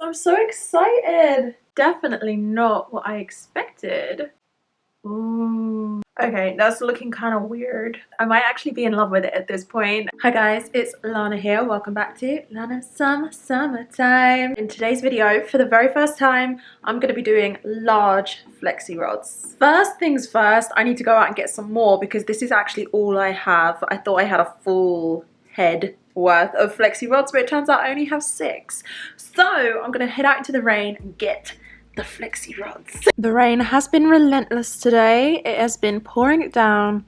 I'm so excited. Definitely not what I expected. Ooh. Okay, that's looking kind of weird. I might actually be in love with it at this point. Hi guys, it's Lana here. Welcome back to Lana Summertime. In today's video, for the very first time, I'm going to be doing large flexi rods. First things first, I need to go out and get some more because this is actually all I have. I thought I had a full head worth of flexi rods, but it turns out I only have 6. So I'm going to head out into the rain and get the flexi rods. The rain has been relentless today. It has been pouring it down.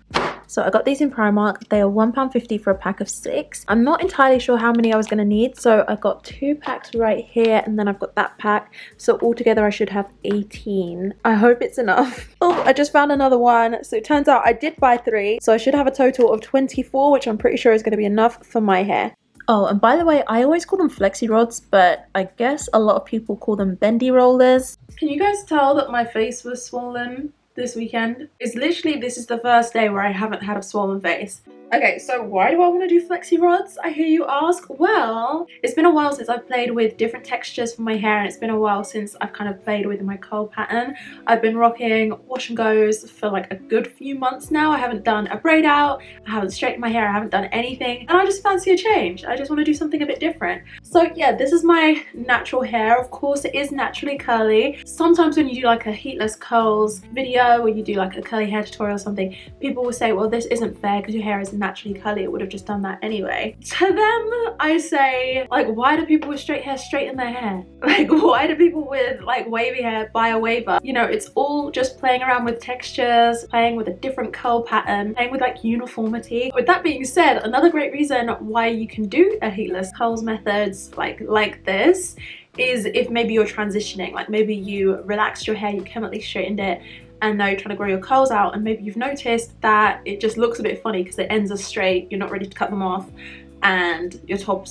So I got these in Primark. They are £1.50 for a pack of 6. I'm not entirely sure how many I was going to need, so I got 2 packs right here and then I've got that pack. So altogether I should have 18. I hope it's enough. Oh, I just found another one. So it turns out I did buy 3, so I should have a total of 24, which I'm pretty sure is going to be enough for my hair. Oh, and by the way, I always call them flexi rods, but I guess a lot of people call them bendy rollers. Can you guys tell that my face was swollen this weekend? It's literally, this is the first day where I haven't had a swollen face. Okay, so why do I want to do flexi rods, I hear you ask? Well, it's been a while since I've played with different textures for my hair, and it's been a while since I've kind of played with my curl pattern. I've been rocking wash and goes for like a good few months now. I haven't done a braid out, I haven't straightened my hair, I haven't done anything, and I just fancy a change. I just want to do something a bit different. So yeah, this is my natural hair. Of course, it is naturally curly. Sometimes when you do like a heatless curls video, or you do like a curly hair tutorial or something, people will say, well, this isn't fair because your hair is naturally curly, it would have just done that anyway. To them I say, like, why do people with straight hair straighten their hair? Like, why do people with like wavy hair buy a waver? You know, it's all just playing around with textures, playing with a different curl pattern, playing with like uniformity. With that being said, another great reason why you can do a heatless curls methods like this is if maybe you're transitioning, like maybe you relaxed your hair, you chemically straightened it, and now you're trying to grow your curls out, and maybe you've noticed that it just looks a bit funny because the ends are straight, you're not ready to cut them off, and the top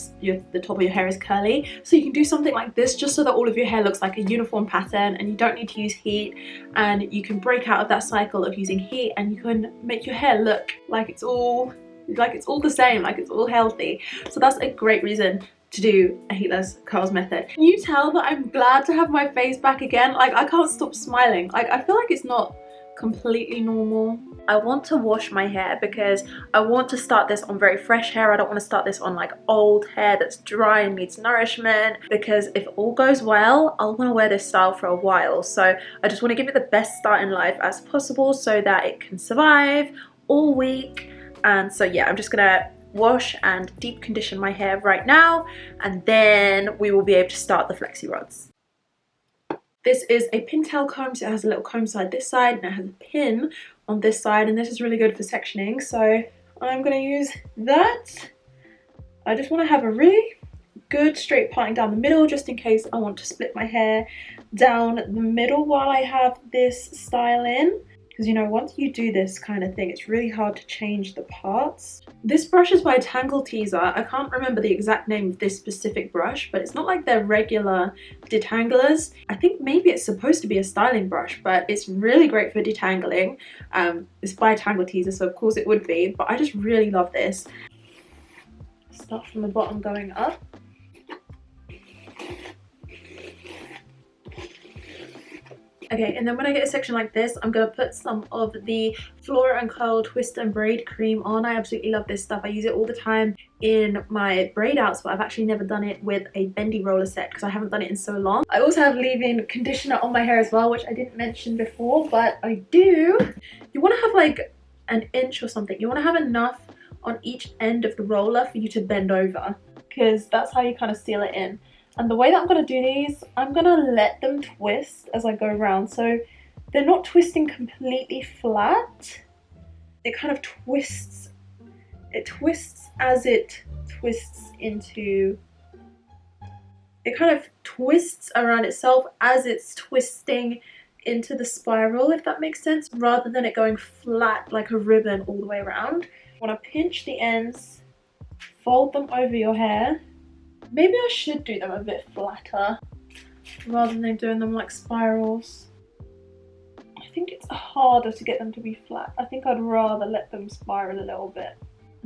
of your hair is curly. So you can do something like this just so that all of your hair looks like a uniform pattern, and you don't need to use heat, and you can break out of that cycle of using heat, and you can make your hair look like it's all the same, like it's all healthy. So that's a great reason to do a heatless curls method. Can you tell that I'm glad to have my face back again? Like, I can't stop smiling. Like, I feel like it's not completely normal. I want to wash my hair because I want to start this on very fresh hair. I don't want to start this on like old hair that's dry and needs nourishment, because if all goes well, I'll want to wear this style for a while. So I just want to give it the best start in life as possible so that it can survive all week. And so yeah, I'm just gonna wash and deep condition my hair right now, and then we will be able to start the flexi rods. This is a pintail comb, so it has a little comb side this side and it has a pin on this side, and this is really good for sectioning, so I'm going to use that. I just want to have a really good straight parting down the middle, just in case I want to split my hair down the middle while I have this style in. Because, you know, once you do this kind of thing, it's really hard to change the parts. This brush is by Tangle Teaser. I can't remember the exact name of this specific brush, but it's not like their regular detanglers. I think maybe it's supposed to be a styling brush, but it's really great for detangling. It's by Tangle Teaser, so of course it would be, but I just really love this. Start from the bottom going up. Okay, and then when I get a section like this, I'm going to put some of the Flora & Curl Twist and Braid Cream on. I absolutely love this stuff. I use it all the time in my braid outs, but I've actually never done it with a bendy roller set because I haven't done it in so long. I also have leave-in conditioner on my hair as well, which I didn't mention before, but I do. You want to have like an inch or something. You want to have enough on each end of the roller for you to bend over, because that's how you kind of seal it in. And the way that I'm going to do these, I'm going to let them twist as I go around. So they're not twisting completely flat. It kind of twists. It twists as it twists into... It kind of twists around itself as it's twisting into the spiral, if that makes sense, rather than it going flat like a ribbon all the way around. You want to pinch the ends, fold them over your hair. Maybe I should do them a bit flatter rather than doing them like spirals. I think it's harder to get them to be flat. I think I'd rather let them spiral a little bit.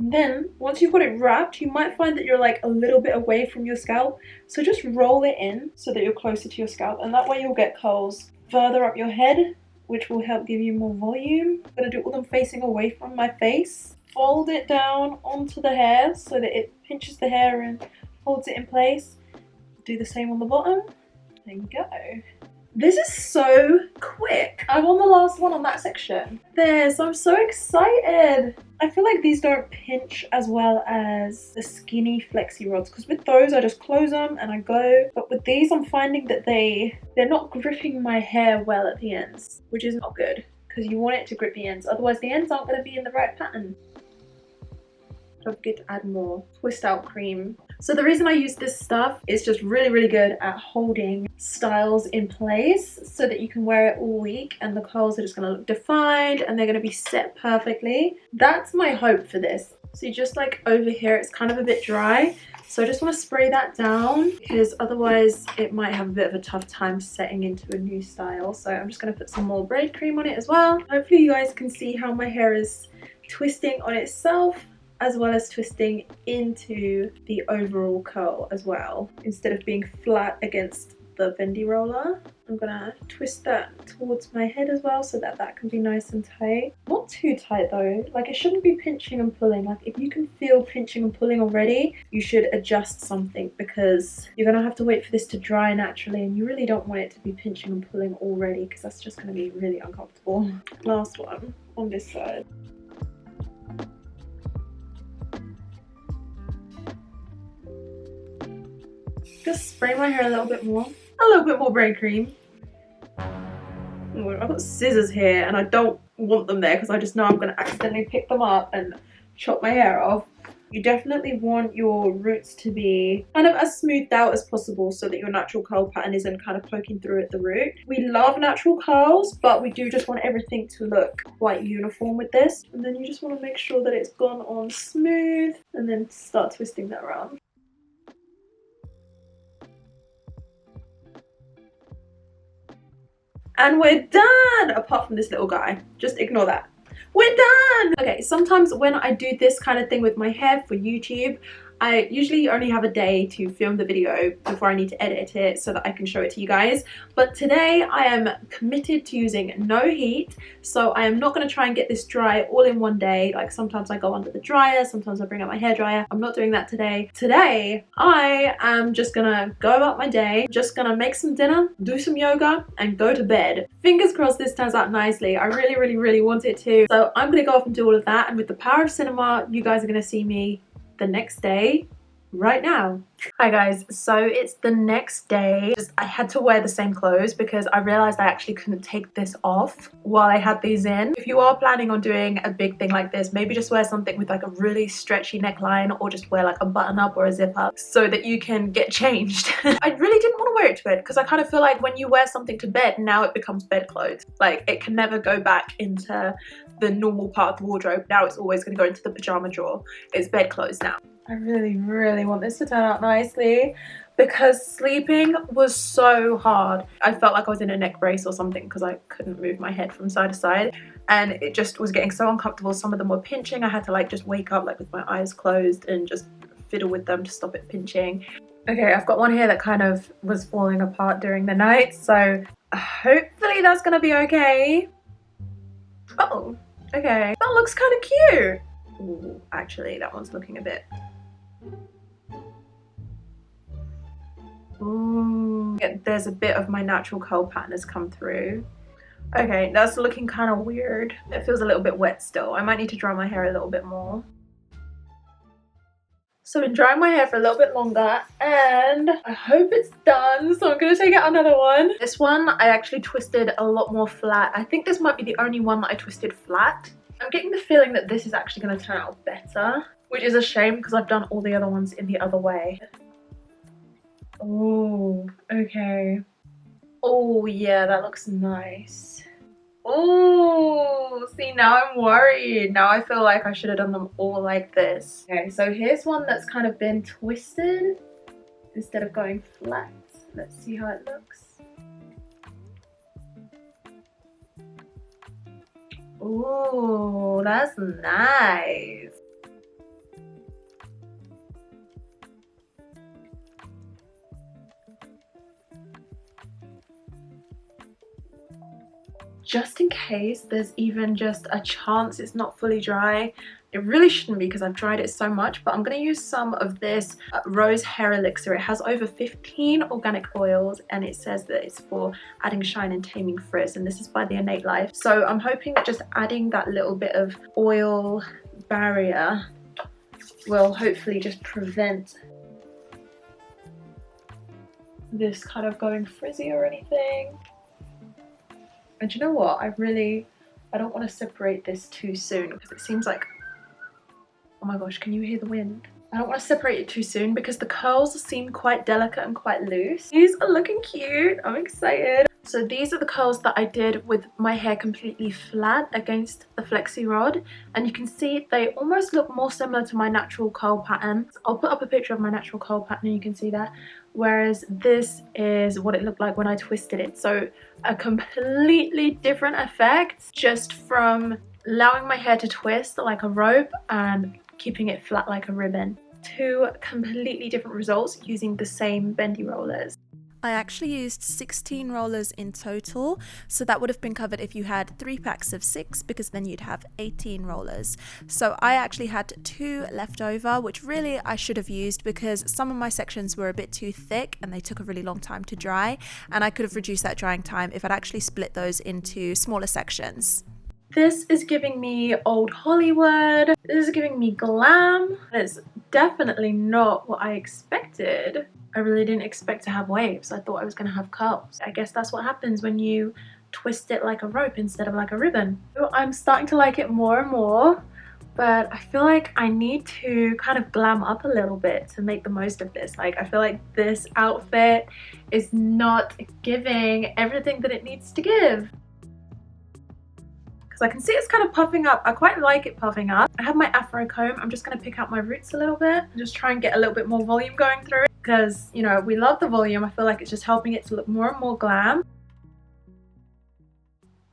And then once you've got it wrapped, you might find that you're like a little bit away from your scalp. So just roll it in so that you're closer to your scalp, and that way you'll get curls further up your head, which will help give you more volume. I'm gonna do all them facing away from my face. Fold it down onto the hair so that it pinches the hair and holds it in place. Do the same on the bottom. There you go. This is so quick. I'm on the last one on that section. There, so I'm so excited. I feel like these don't pinch as well as the skinny flexi rods, because with those I just close them and I go. But with these I'm finding that they're not gripping my hair well at the ends, which is not good because you want it to grip the ends. Otherwise the ends aren't going to be in the right pattern. Don't forget to add more twist out cream. So the reason I use this stuff is just really good at holding styles in place so that you can wear it all week and the curls are just going to look defined and they're going to be set perfectly. That's my hope for this. So just like over here it's kind of a bit dry, so I just want to spray that down because otherwise it might have a bit of a tough time setting into a new style. So I'm just going to put some more braid cream on it as well. Hopefully you guys can see how my hair is twisting on itself, as well as twisting into the overall curl as well. Instead of being flat against the bendy roller, I'm gonna twist that towards my head as well so that that can be nice and tight. Not too tight though, like it shouldn't be pinching and pulling. Like if you can feel pinching and pulling already, you should adjust something because you're gonna have to wait for this to dry naturally and you really don't want it to be pinching and pulling already because that's just gonna be really uncomfortable. Last one on this side. Just spray my hair a little bit more braid cream. Oh, I've got scissors here and I don't want them there because I just know I'm going to accidentally pick them up and chop my hair off. You definitely want your roots to be kind of as smoothed out as possible so that your natural curl pattern isn't kind of poking through at the root. We love natural curls, but we do just want everything to look quite uniform with this. And then you just want to make sure that it's gone on smooth and then start twisting that around. And we're done! Apart from this little guy. Just ignore that. We're done! Okay, sometimes when I do this kind of thing with my hair for YouTube, I usually only have a day to film the video before I need to edit it so that I can show it to you guys. But today I am committed to using no heat, so I am not going to try and get this dry all in one day. Like sometimes I go under the dryer, sometimes I bring out my hairdryer. I'm not doing that today. Today I am just gonna go about my day, just gonna make some dinner, do some yoga and go to bed. Fingers crossed this turns out nicely. I really want it to. So I'm gonna go off and do all of that, and with the power of cinema you guys are gonna see me the next day right now. Hi guys, so it's the next day. I had to wear the same clothes because I realized I actually couldn't take this off while I had these in. If you are planning on doing a big thing like this, maybe just wear something with like a really stretchy neckline or just wear like a button up or a zip up so that you can get changed. I really didn't want to wear it to bed because I kind of feel like when you wear something to bed, now it becomes bed clothes. Like it can never go back into the normal part of the wardrobe. Now it's always going to go into the pajama drawer. It's bed clothes now. I really want this to turn out nicely because sleeping was so hard. I felt like I was in a neck brace or something because I couldn't move my head from side to side and it just was getting so uncomfortable. Some of them were pinching. I had to like just wake up like with my eyes closed and just fiddle with them to stop it pinching. Okay, I've got one here that kind of was falling apart during the night, so hopefully that's gonna be okay. Oh, okay. That looks kind of cute. Ooh, actually, that one's looking a bit... Ooh, yeah, there's a bit of my natural curl pattern has come through. Okay, that's looking kind of weird. It feels a little bit wet still. I might need to dry my hair a little bit more. So I've been drying my hair for a little bit longer and I hope it's done. So I'm going to take out another one. This one I actually twisted a lot more flat. I think this might be the only one that I twisted flat. I'm getting the feeling that this is actually going to turn out better, which is a shame because I've done all the other ones in the other way. Oh, okay. Oh yeah, that looks nice. Oh, see, now I'm worried. Now I feel like I should have done them all like this. Okay, so here's one that's kind of been twisted instead of going flat. Let's see how it looks. Oh, that's nice. just in case there's even just a chance it's not fully dry. It really shouldn't be because I've dried it so much, but I'm going to use some of this rose hair elixir. It has over 15 organic oils and it says that it's for adding shine and taming frizz, and this is by the Innate Life. So I'm hoping that just adding that little bit of oil barrier will hopefully just prevent this kind of going frizzy or anything. And you know what, I don't want to separate this too soon because it seems like, oh my gosh, can you hear the wind? I don't want to separate it too soon because the curls seem quite delicate and quite loose. These are looking cute. I'm excited. So these are the curls that I did with my hair completely flat against the Flexi rod. And you can see they almost look more similar to my natural curl pattern. I'll put up a picture of my natural curl pattern and you can see that. Whereas this is what it looked like when I twisted it. So a completely different effect just from allowing my hair to twist like a rope and keeping it flat like a ribbon. Two completely different results using the same bendy rollers. I actually used 16 rollers in total, so that would have been covered if you had 3 packs of 6, because then you'd have 18 rollers. So I actually had 2 left over, which really I should have used because some of my sections were a bit too thick and they took a really long time to dry, and I could have reduced that drying time if I'd actually split those into smaller sections. This is giving me old Hollywood. This is giving me glam. It's definitely not what I expected. I really didn't expect to have waves. I thought I was going to have curls. I guess that's what happens when you twist it like a rope instead of like a ribbon. I'm starting to like it more and more, but I feel like I need to kind of glam up a little bit to make the most of this. Like, I feel like this outfit is not giving everything that it needs to give. I can see it's kind of puffing up. I quite like it puffing up. I have my afro comb. I'm just going to pick out my roots a little bit and just try and get a little bit more volume going through it because, you know, we love the volume. I feel like it's just helping it to look more and more glam.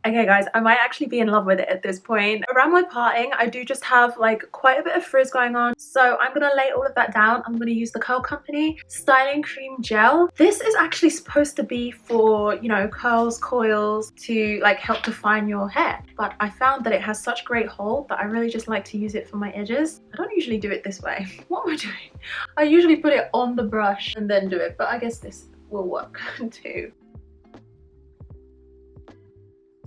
Okay guys, I might actually be in love with it at this point. Around my parting, I do just have like quite a bit of frizz going on. So I'm going to lay all of that down. I'm going to use the Curl Company Styling Cream Gel. This is actually supposed to be for, you know, curls, coils, to like help define your hair. But I found that it has such great hold that I really just like to use it for my edges. I don't usually do it this way. What am I doing? I usually put it on the brush and then do it, but I guess this will work too.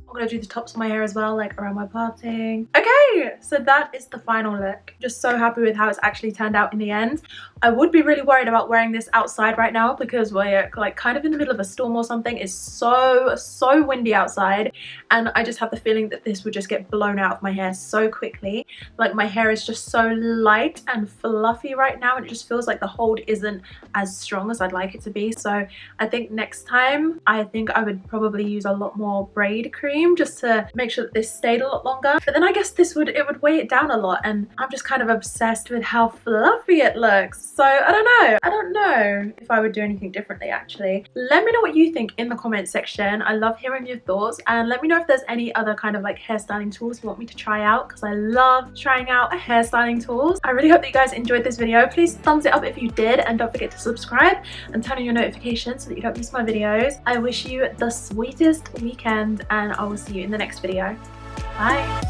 I'm gonna do the tops of my hair as well, like around my parting. Okay, so that is the final look. Just so happy with how it's actually turned out in the end. I would be really worried about wearing this outside right now because we're like kind of in the middle of a storm or something. It's so windy outside, and I just have the feeling that this would just get blown out of my hair so quickly. Like, my hair is just so light and fluffy right now, and it just feels like the hold isn't as strong as I'd like it to be. So I think next time, I think I would probably use a lot more braid cream just to make sure that this stayed a lot longer. But then I guess it would weigh it down a lot, and I'm just kind of obsessed with how fluffy it looks. So I don't know if I would do anything differently actually. Let me know what you think in the comment section. I love hearing your thoughts, and let me know if there's any other kind of like hairstyling tools you want me to try out, because I love trying out hairstyling tools. I really hope that you guys enjoyed this video. Please thumbs it up if you did, and don't forget to subscribe and turn on your notifications so that you don't miss my videos. I wish you the sweetest weekend, and I will see you in the next video. Bye.